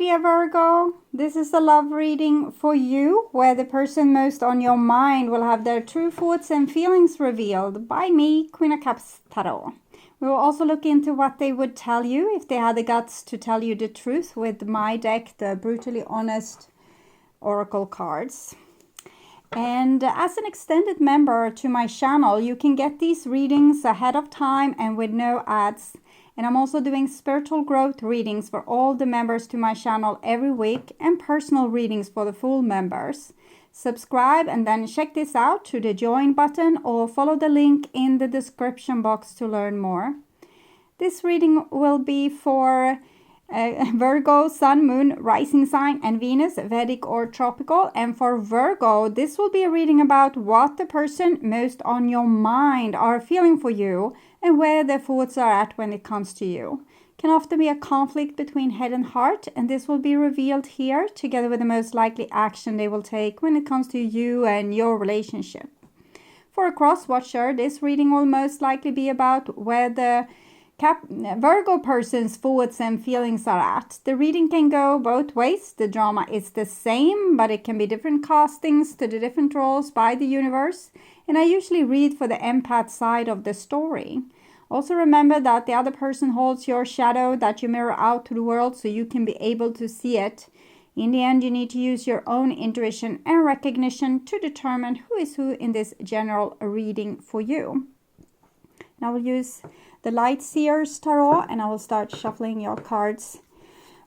dear Virgo. This is a love reading for you, where the person most on your mind will have their true thoughts and feelings revealed by me, Queen of Cups Tarot. We will also look into what they would tell you if they had the guts to tell you the truth with my deck, the Brutally Honest Oracle cards. And as an extended member to my channel, you can get these readings ahead of time and with no ads. And I'm also doing spiritual growth readings for all the members to my channel every week, and personal readings for the full members. Subscribe and then check this out to the join button, or follow the link in the description box to learn more. This reading will be for Virgo, Sun, Moon, Rising Sign, and Venus, Vedic or Tropical. And for Virgo, this will be a reading about what the person most on your mind are feeling for you, and where their thoughts are at when it comes to you. Can often be a conflict between head and heart, and this will be revealed here, together with the most likely action they will take when it comes to you and your relationship. For a cross-watcher, this reading will most likely be about where the Virgo person's thoughts and feelings are at. The reading can go both ways. The drama is the same, but it can be different castings to the different roles by the universe. And I usually read for the empath side of the story. Also remember that the other person holds your shadow that you mirror out to the world, so you can be able to see it. In the end, you need to use your own intuition and recognition to determine who is who in this general reading for you. And I will use the light SEER'S tarot, and I will start shuffling your cards.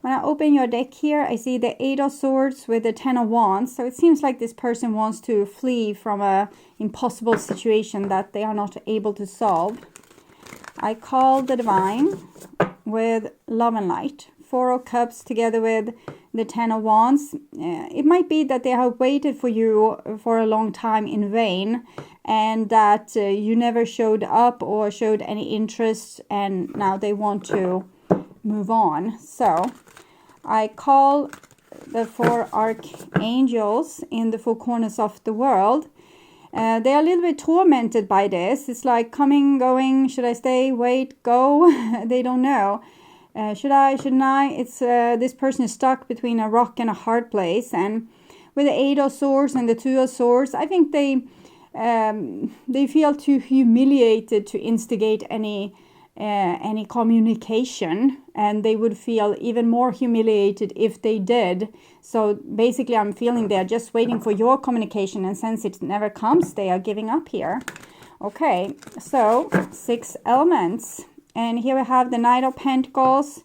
When I open your deck here, I see the 8 of Swords with the 10 of Wands. So it seems like this person wants to flee from an impossible situation that they are not able to solve. I call the Divine with Love and Light. 4 of Cups together with the 10 of Wands. It might be that they have waited for you for a long time in vain, and that you never showed up or showed any interest, and now they want to move on. So I call the 4 archangels in the 4 corners of the world. They are a little bit tormented by this. It's like coming, going, should I stay, wait, go? They don't know. Should I, shouldn't I? It's this person is stuck between a rock and a hard place. And with the 8 of Swords and the 2 of Swords, I think they feel too humiliated to instigate any communication, and they would feel even more humiliated if they did. So basically, I'm feeling they're just waiting for your communication, and since it never comes, they are giving up here. Okay, so 6 elements, and here we have the Knight of Pentacles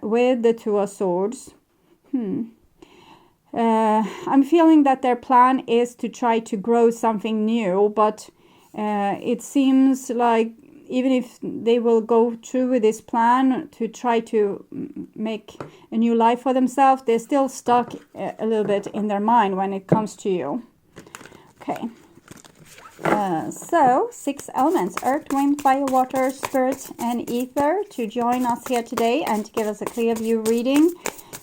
with the 2 of Swords. I'm feeling that their plan is to try to grow something new, but it seems like even if they will go through with this plan to try to make a new life for themselves, they're still stuck a little bit in their mind when it comes to you. Okay. So 6 elements: Earth, Wind, Fire, Water, Spirit, and Ether, to join us here today and to give us a clear view reading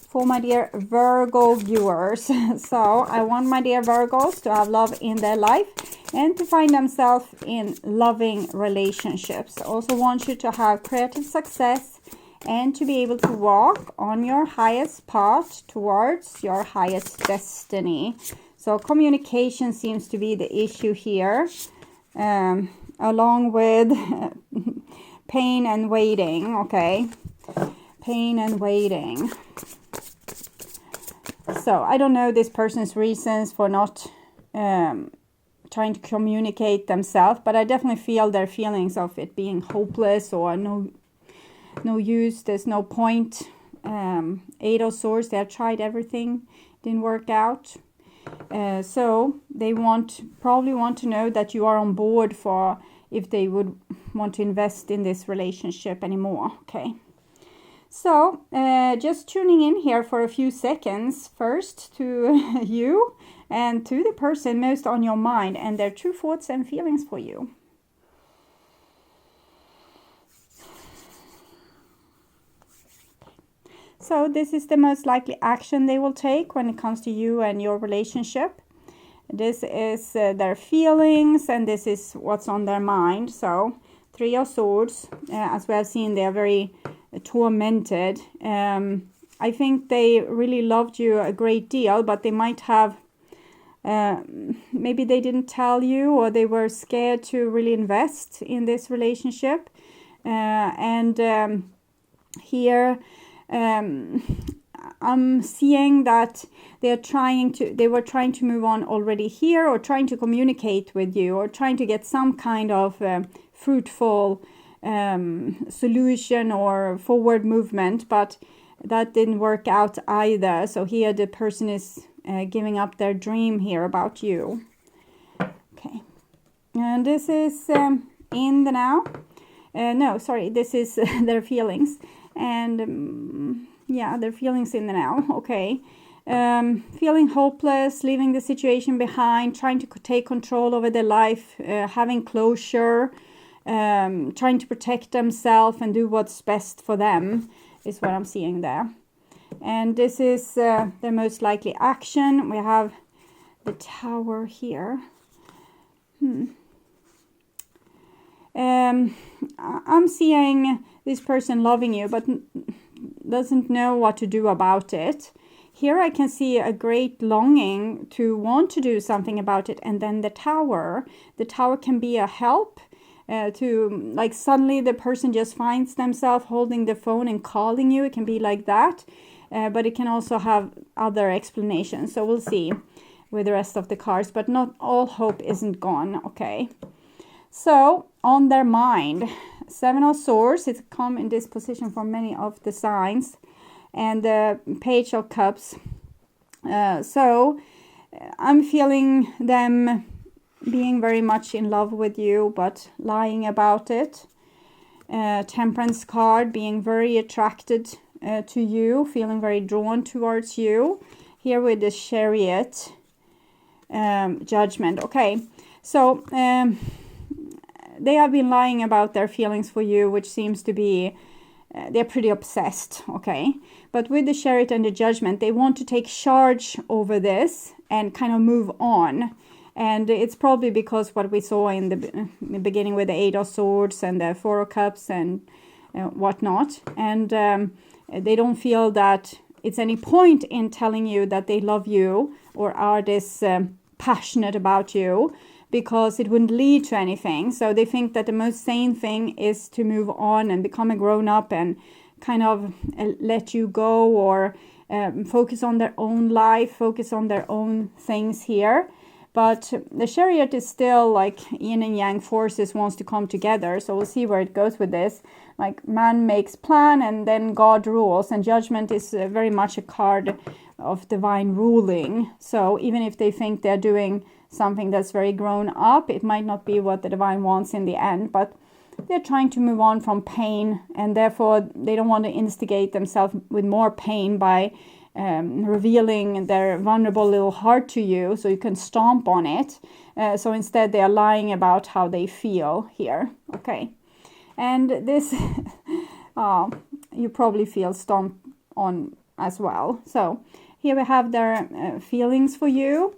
for my dear Virgo viewers. So I want my dear Virgos to have love in their life and to find themselves in loving relationships. I also want you to have creative success and to be able to walk on your highest path towards your highest destiny. So communication seems to be the issue here, along with pain and waiting. Okay, pain and waiting. So I don't know this person's reasons for not trying to communicate themselves, but I definitely feel their feelings of it being hopeless or no use, there's no point. 8 of Swords, they have tried everything, didn't work out. So they probably want to know that you are on board for if they would want to invest in this relationship anymore. Okay. So just tuning in here for a few seconds, first to you and to the person most on your mind and their true thoughts and feelings for you. So this is the most likely action they will take when it comes to you and your relationship. This is their feelings, and this is what's on their mind. So 3 of Swords, as we have seen, they are very tormented. I think they really loved you a great deal, but they might have, maybe they didn't tell you, or they were scared to really invest in this relationship. Here I'm seeing that they were trying to move on already here, or trying to communicate with you, or trying to get some kind of fruitful solution or forward movement, but that didn't work out either. So here the person is giving up their dream here about you. Okay, and this is in the now. No, sorry, this is their feelings, and yeah, their feelings in the now. Okay, feeling hopeless, leaving the situation behind, trying to take control over their life, having closure, trying to protect themselves and do what's best for them is what I'm seeing there. And this is their most likely action. We have the Tower here. I'm seeing this person loving you, but doesn't know what to do about it. Here I can see a great longing to want to do something about it. And then the Tower. The Tower can be a help to, like, suddenly the person just finds themselves holding the phone and calling you. It can be like that. But it can also have other explanations. So we'll see with the rest of the cards. But not all hope isn't gone. Okay. So on their mind, Seven of Swords. It's come in this position for many of the signs. And the Page of Cups. So I'm feeling them being very much in love with you, but lying about it. Temperance card, being very attracted to you, feeling very drawn towards you. Here with the Chariot, Judgment. Okay, so they have been lying about their feelings for you, which seems to be they're pretty obsessed. Okay, but with the Chariot and the Judgment, they want to take charge over this and kind of move on. And it's probably because what we saw in the beginning with the Eight of Swords and the Four of Cups and whatnot. And they don't feel that it's any point in telling you that they love you or are this passionate about you, because it wouldn't lead to anything. So they think that the most sane thing is to move on and become a grown-up and kind of let you go, or focus on their own life, focus on their own things here. But the Chariot is still like yin and yang forces wants to come together. So we'll see where it goes with this. Like man makes plan and then God rules. And Judgment is very much a card of divine ruling. So even if they think they're doing something that's very grown up, it might not be what the divine wants in the end. But they're trying to move on from pain. And therefore they don't want to instigate themselves with more pain by revealing their vulnerable little heart to you so you can stomp on it. So instead they are lying about how they feel here. Okay, and this you probably feel stomped on as well. So here we have their feelings for you.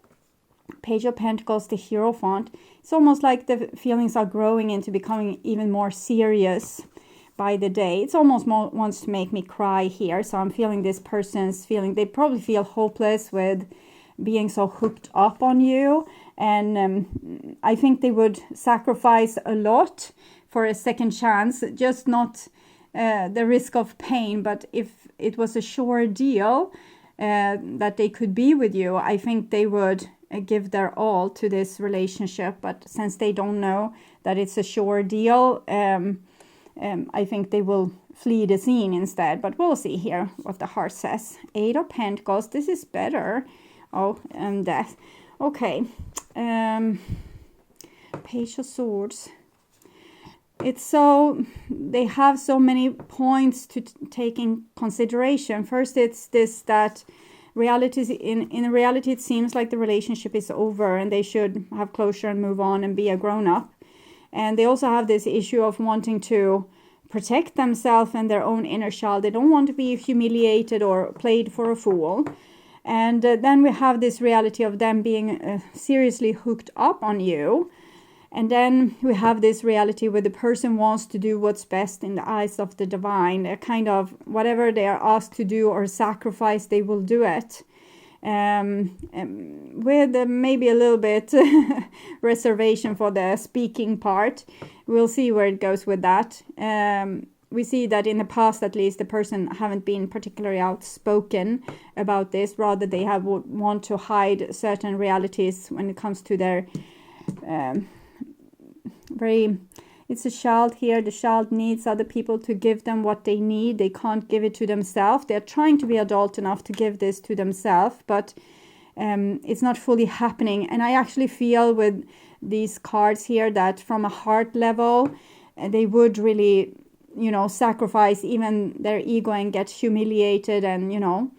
Page of Pentacles, the Hierophant. It's almost like the feelings are growing into becoming even more serious by the day. It's almost wants to make me cry here. So I'm feeling this person's feeling. They probably feel hopeless with being so hooked up on you. And I think they would sacrifice a lot for a second chance. Just not the risk of pain, but if it was a sure deal that they could be with you, I think they would give their all to this relationship. But since they don't know that it's a sure deal, I think they will flee the scene instead. But we'll see here what the heart says. Eight of Pentacles. This is better. Oh, and Death. Okay. Page of Swords. It's so... They have so many points to take in consideration. First, it's this that reality, in reality, it seems like the relationship is over and they should have closure and move on and be a grown-up. And they also have this issue of wanting to protect themselves and their own inner child. They don't want to be humiliated or played for a fool. And then we have this reality of them being seriously hooked up on you. And then we have this reality where the person wants to do what's best in the eyes of the divine. They're kind of, whatever they are asked to do or sacrifice, they will do it. With maybe a little bit reservation for the speaking part. We'll see where it goes with that. We see that in the past, at least, the person haven't been particularly outspoken about this. Rather, they have want to hide certain realities when it comes to their it's a child here. The child needs other people to give them what they need. They can't give it to themselves. They're trying to be adult enough to give this to themselves, but it's not fully happening. And I actually feel with these cards here that from a heart level, they would really, sacrifice even their ego and get humiliated and,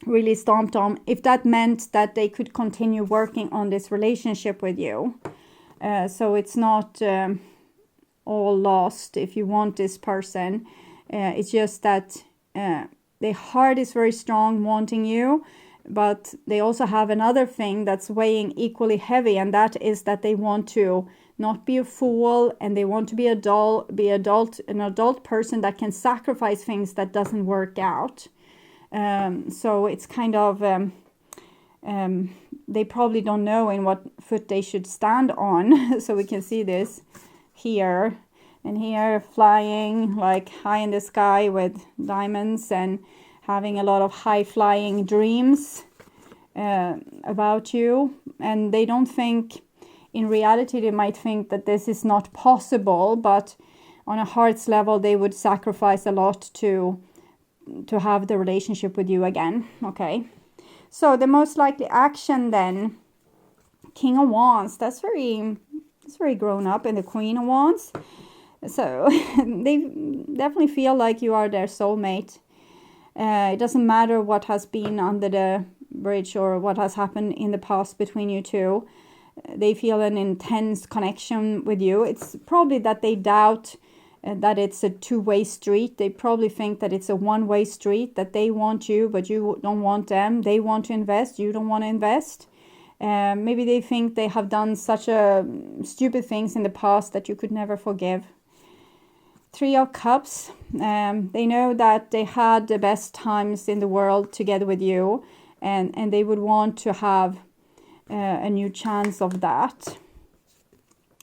really stomped on, if that meant that they could continue working on this relationship with you. So it's not all lost if you want this person. It's just that their heart is very strong wanting you, but they also have another thing that's weighing equally heavy, and that is that they want to not be a fool, and they want to be an adult person that can sacrifice things that doesn't work out. So it's kind of they probably don't know in what foot they should stand on. So we can see this here and here, flying like high in the sky with diamonds and having a lot of high flying dreams about you. And they don't think, in reality, they might think that this is not possible, but on a heart's level, they would sacrifice a lot to have the relationship with you again. Okay. So the most likely action then, King of Wands, that's very grown up, and the Queen of Wands. So they definitely feel like you are their soulmate. It doesn't matter what has been under the bridge or what has happened in the past between you two. They feel an intense connection with you. It's probably that they doubt that it's a two-way street. They probably think that it's a one-way street, that they want you, but you don't want them. They want to invest, you don't want to invest. Maybe they think they have done such stupid things in the past that you could never forgive. Three of Cups. They know that they had the best times in the world together with you, and they would want to have a new chance of that.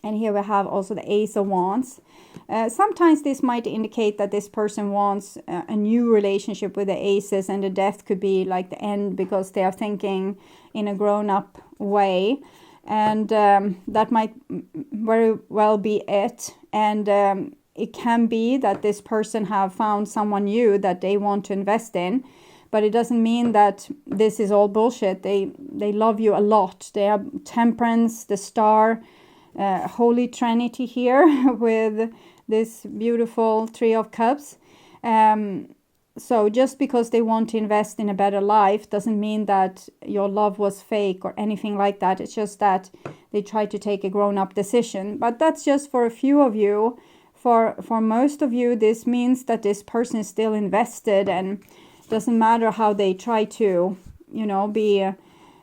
And here we have also the Ace of Wands. Sometimes this might indicate that this person wants a new relationship with the aces, and the Death could be like the end because they are thinking in a grown-up way. And that might very well be it. And it can be that this person have found someone new that they want to invest in. But it doesn't mean that this is all bullshit. They love you a lot. They have Temperance, the Star, Holy Trinity here with this beautiful Three of Cups. So just because they want to invest in a better life doesn't mean that your love was fake or anything like that. It's just that they try to take a grown-up decision. But that's just for a few of you. For most of you, this means that this person is still invested, and doesn't matter how they try to, be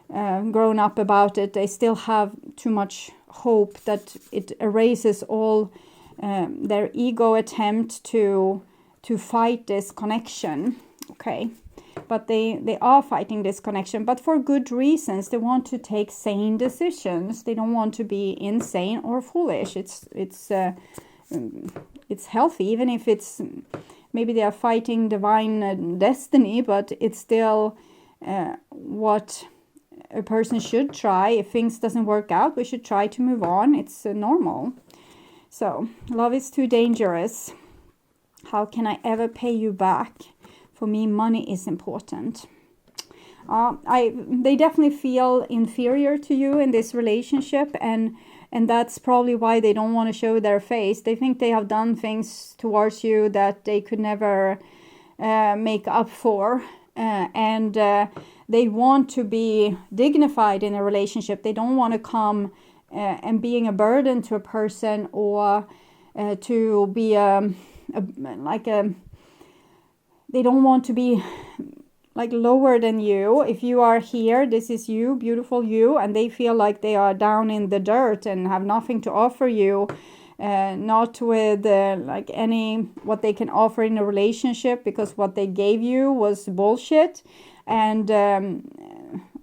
grown up about it. They still have too much hope that it erases all their ego attempt to fight this connection. Okay, but they are fighting this connection, but for good reasons. They want to take sane decisions. They don't want to be insane or foolish. It's healthy, even if it's maybe they are fighting divine destiny, but it's still what a person should try. If things doesn't work out, we should try to move on. It's normal. So, love is too dangerous. How can I ever pay you back? For me, money is important. They definitely feel inferior to you in this relationship, and that's probably why they don't want to show their face. They think they have done things towards you that they could never make up for. And they want to be dignified in a relationship. They don't want to come and being a burden to a person, or to be they don't want to be like lower than you. If you are here, this is you, beautiful you, and they feel like they are down in the dirt and have nothing to offer you, not with like any what they can offer in a relationship, because what they gave you was bullshit, and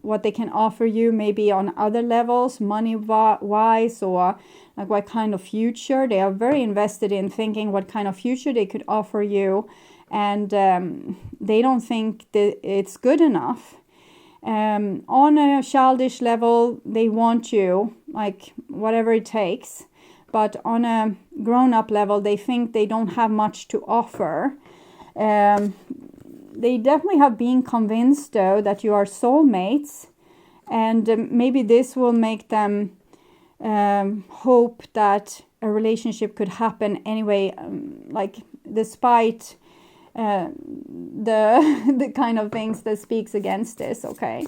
what they can offer you maybe on other levels, money wise, or like what kind of future. They are very invested in thinking what kind of future they could offer you, and they don't think that it's good enough. On a childish level, they want you, like whatever it takes. But on a grown-up level, they think they don't have much to offer. They definitely have been convinced, though, that you are soulmates. And maybe this will make them hope that a relationship could happen anyway, like despite the kind of things that speaks against this, okay?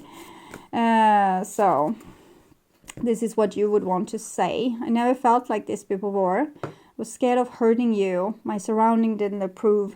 So this is what you would want to say. I never felt like this before. I was scared of hurting you. My surrounding didn't approve.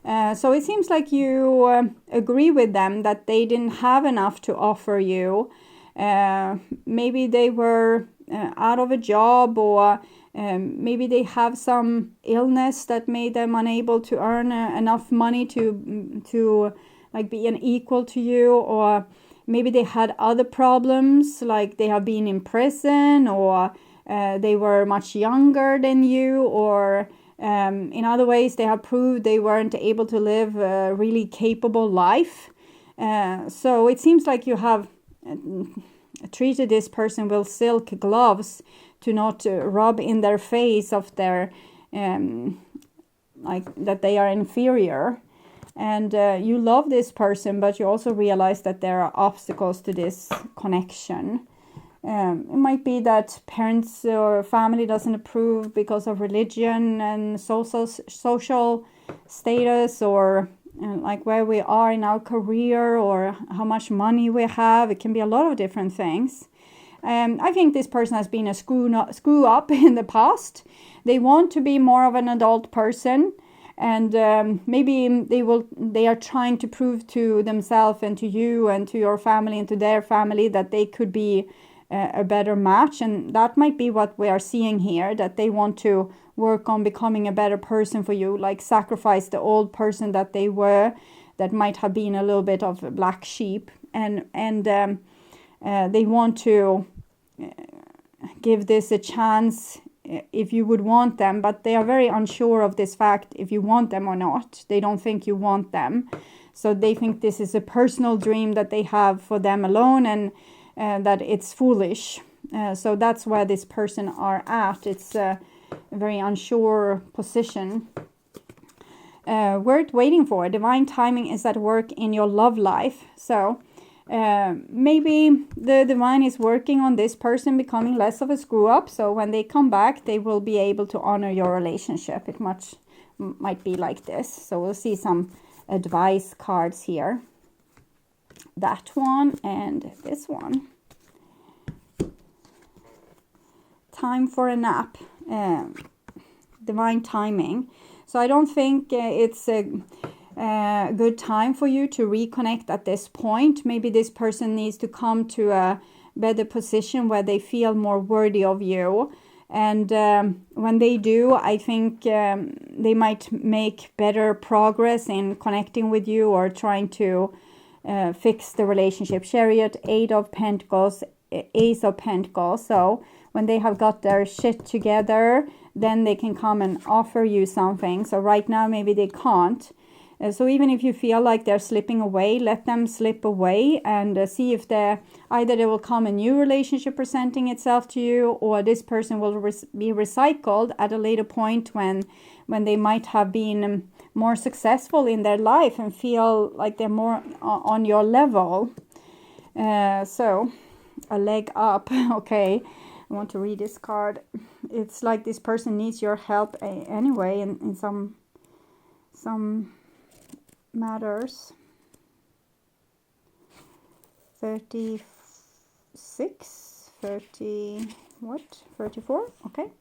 So it seems like you agree with them that they didn't have enough to offer you. Maybe they were out of a job, or maybe they have some illness that made them unable to earn enough money to like be an equal to you, or maybe they had other problems, like they have been in prison, or they were much younger than you, or in other ways they have proved they weren't able to live a really capable life. So it seems like you have treated this person with silk gloves to not rub in their face of their like that they are inferior. And you love this person, but you also realize that there are obstacles to this connection. It might be that parents or family doesn't approve because of religion and social status, or like where we are in our career, or how much money we have. It can be a lot of different things. I think this person has been a screw up in the past. They want to be more of an adult person. And maybe they are trying to prove to themselves and to you and to your family and to their family that they could be a better match. And that might be what we are seeing here, that they want to work on becoming a better person for you, like sacrifice the old person that they were, that might have been a little bit of a black sheep. And they want to give this a chance if you would want them, but they are very unsure of this fact, if you want them or not. They don't think you want them. So they think this is a personal dream that they have for them alone, and that it's foolish. So that's where this person are at. It's a very unsure position. Worth waiting for. Divine timing is at work in your love life. So maybe the divine is working on this person becoming less of a screw up, so when they come back they will be able to honor your relationship. It might be like this. So we'll see some advice cards here. That one and this one. Time for a nap. Divine timing. So I don't think it's a good time for you to reconnect at this point. Maybe this person needs to come to a better position where they feel more worthy of you. And when they do, I think they might make better progress in connecting with you or trying to fix the relationship. Chariot, 8 of Pentacles, Ace of Pentacles. So when they have got their shit together, then they can come and offer you something. So right now, maybe they can't. So even if you feel like they're slipping away, let them slip away and see if either there will come a new relationship presenting itself to you, or this person will be recycled at a later point when they might have been more successful in their life and feel like they're more on your level. So a leg up. Okay, I want to read this card. It's like this person needs your help anyway in some matters. 36, 30, what? 34, okay.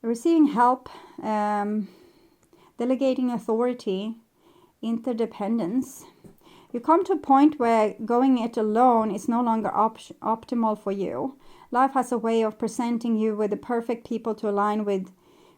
Receiving help, delegating authority, interdependence. You come to a point where going it alone is no longer optimal for you. Life has a way of presenting you with the perfect people to align with,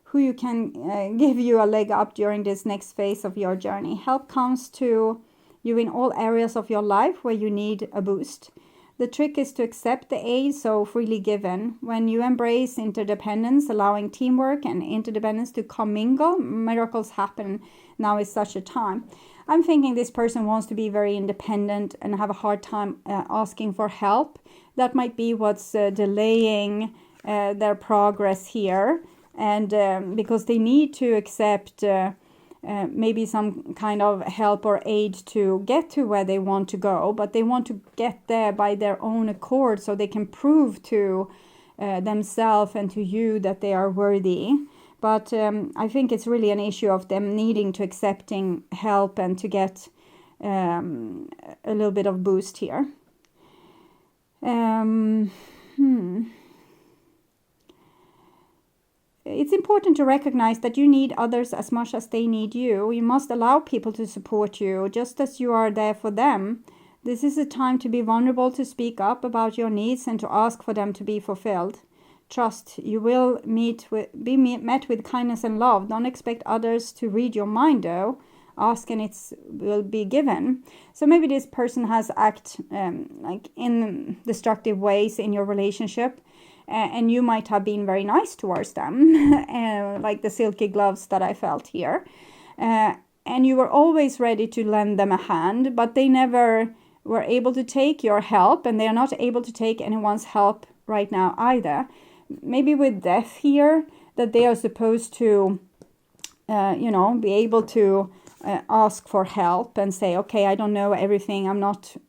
who you can give you a leg up during this next phase of your journey. Help comes to you in all areas of your life where you need a boost. The trick is to accept the aid so freely given. When you embrace interdependence, allowing teamwork and interdependence to commingle, miracles happen. Now is such a time. I'm thinking this person wants to be very independent and have a hard time asking for help. That might be what's delaying their progress here. And because they need to accept maybe some kind of help or aid to get to where they want to go, but they want to get there by their own accord so they can prove to themselves and to you that they are worthy. But I think it's really an issue of them needing to accepting help and to get a little bit of boost here. It's important to recognize that you need others as much as they need you. You must allow people to support you, just as you are there for them. This is a time to be vulnerable, to speak up about your needs and to ask for them to be fulfilled. Trust, you will be met with kindness and love. Don't expect others to read your mind though. Ask and it will be given. So maybe this person has acted like in destructive ways in your relationship. And you might have been very nice towards them, like the silky gloves that I felt here. And you were always ready to lend them a hand, but they never were able to take your help, and they are not able to take anyone's help right now either. Maybe with death here, that they are supposed to, be able to ask for help and say, okay, I don't know everything,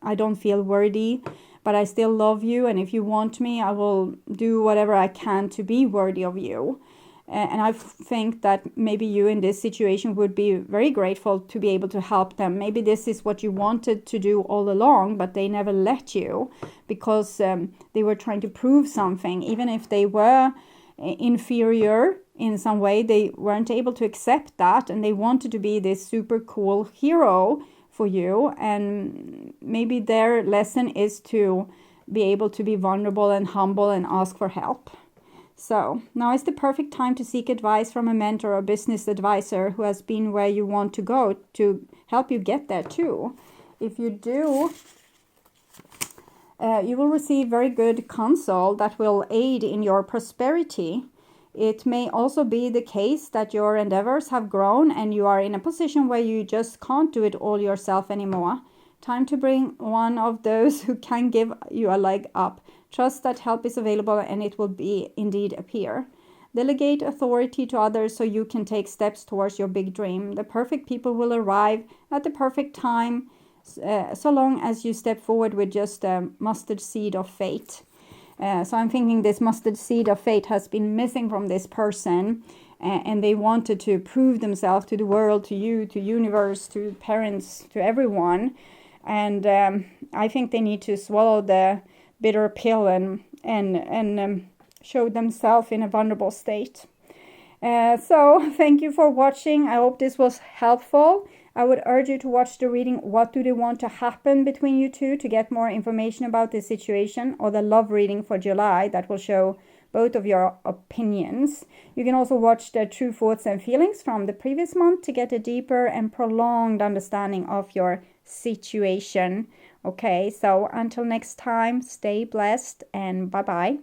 I don't feel worthy, but I still love you, and if you want me, I will do whatever I can to be worthy of you. And I think that maybe you in this situation would be very grateful to be able to help them. Maybe this is what you wanted to do all along, but they never let you because they were trying to prove something. Even if they were inferior in some way, they weren't able to accept that, and they wanted to be this super cool hero for you. And maybe their lesson is to be able to be vulnerable and humble and ask for help. So now is the perfect time to seek advice from a mentor or business advisor who has been where you want to go to help you get there too. If you do, you will receive very good counsel that will aid in your prosperity. It may also be the case that your endeavors have grown and you are in a position where you just can't do it all yourself anymore. Time to bring one of those who can give you a leg up. Trust that help is available and it will be indeed appear. Delegate authority to others so you can take steps towards your big dream. The perfect people will arrive at the perfect time, so long as you step forward with just a mustard seed of faith. So I'm thinking this mustard seed of faith has been missing from this person, and they wanted to prove themselves to the world, to you, to universe, to parents, to everyone. And I think they need to swallow the bitter pill and show themselves in a vulnerable state. So thank you for watching. I hope this was helpful. I would urge you to watch the reading, What Do They Want to Happen Between You Two, to get more information about this situation, or the love reading for July that will show both of your opinions. You can also watch the True Thoughts and Feelings from the previous month to get a deeper and prolonged understanding of your situation. Okay, so until next time, stay blessed and bye-bye.